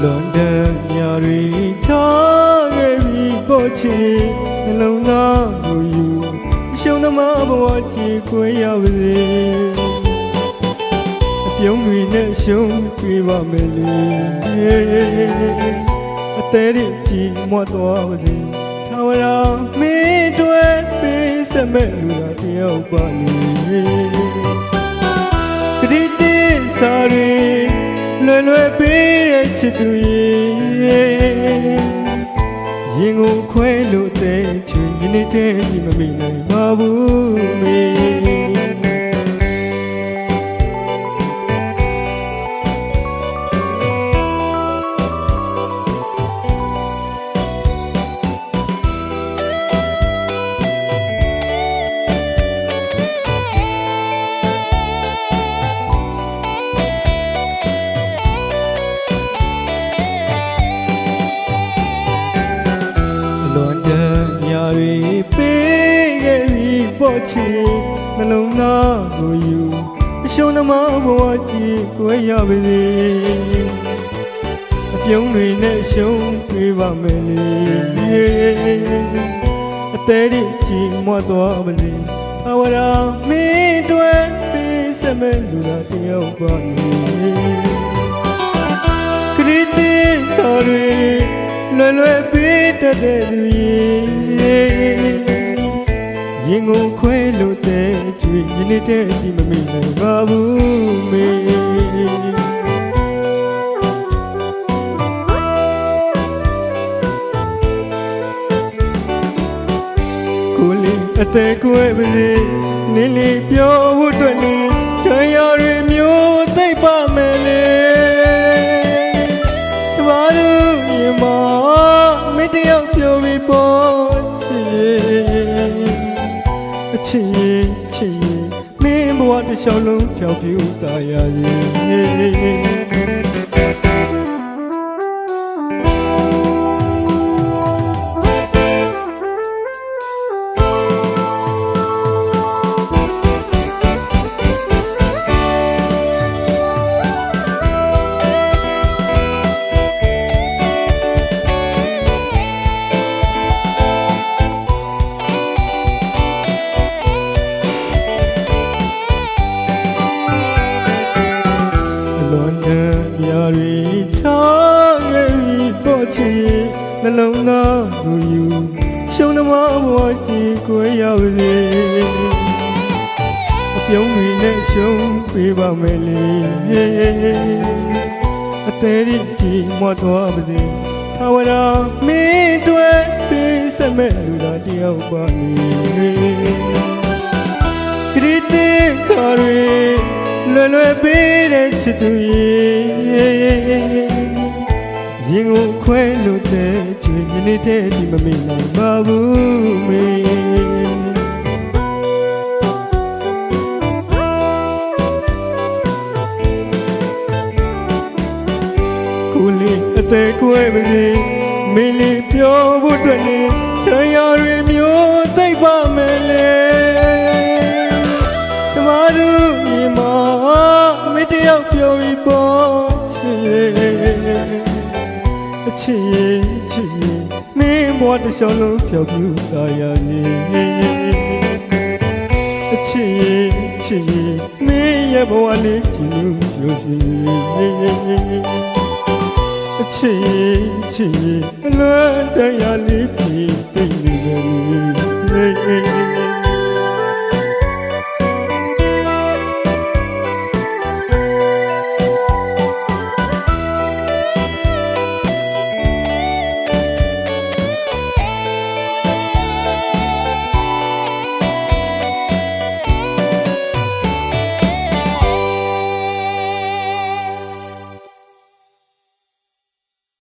လွန်တဲ့ညတွေထားခဲ့ပြီးပေါ်ချီနှလုံးသားကိုယူအရှုံးသမားဘဝကြည်ခွဲရပါစေအပြုံးတွေနဲ့ရှုံးတွေ့ပါမယ်လေအသေးတွေကြည်မွတ်သွားပါစေထာဝရမင်းတွေပေးစမဲ့လူသာတယောက်ပါလေခရစ်တေစာရီလွယ်ပေးတဲ့ချစ်သူရင်ကိုခွဲလို့တဲ့ချွေယနေ့တည်းဒီမမိနိုင်ပါဘူးမေလွန်တဲ့ညတွေပေးခဲ့ပြီးပေါ်ချီနှလုံးသားကိုယူအရှုံးသမားဘဝကြည်ကိုရပါစေအပြုံးတွေနဲ့ရှုံးတွေ့ပါမယ်လေအသေးတွေကြည်မွတ်သွားပါစေထာဝရမင်းတွေပေးစမဲ့လူသာတယောက်ပါလေခရစ်တေစာရီလွယ်ပေးတတ်တဲ့သူရင်ကိုခွဲလို့တဲ့ကျွေးယနေ့တည်းဒီမမိနိုင်ပါဘူးမေကိုလေးအသက်ကွယ်ပါစေနင်းလေးပြောဖို့အတွက်နေတရားတွေမျိုးသိပ်ပါမယ်လေတပါးလူရင်မမင်းတယောက်ပြောပြီးပေါ်ချီအချစ်ချစ်မင်းဘဝတစ်လျှောက်လုံးဖြောက်ပြူတာရစေလွန်တဲ့ညတွေထားခဲ့ပြီးပေါ်ချီနှလုံးသားကိုယူရှုံးသမားဘဝကြည်ကိုရပါစေအပြုံးတွေနဲ့ရှုံးပေးပါမယ်လေအသေးတွေကြည်မွတ်သွားပါစေထာဝရမင်းတွေပေးစမဲ့လူသာတယောက်ပါလေခရစ်တေစာရီလွယ်ပေးတဲ့ချစ်သူရင်ကိုခွဲလို့တဲ့ကျွေးယနေ့တည်းဒီမမိနိုင်ပါဘူးမေကိုလေးအသက်ကွယ်ပါစေမင်းလေးပြောဖို့အတွက်နေတရားတွေမျိုးသိပ်ပါမယ်လေတမသူမြေမှာမင်းတယောက်ပြောပြီးပေါ်ချီအချစ်ချစ်မင်းဘဝတစ်လျှောက်လုံးဖြောက်ပြူတာရစေအချစ်ချစ်မင်းရဲ့ဘဝလေးကြည်လို့ပြောစီအချစ်ချစ်အလွန်တရားလေးပြီးသိနေတယ်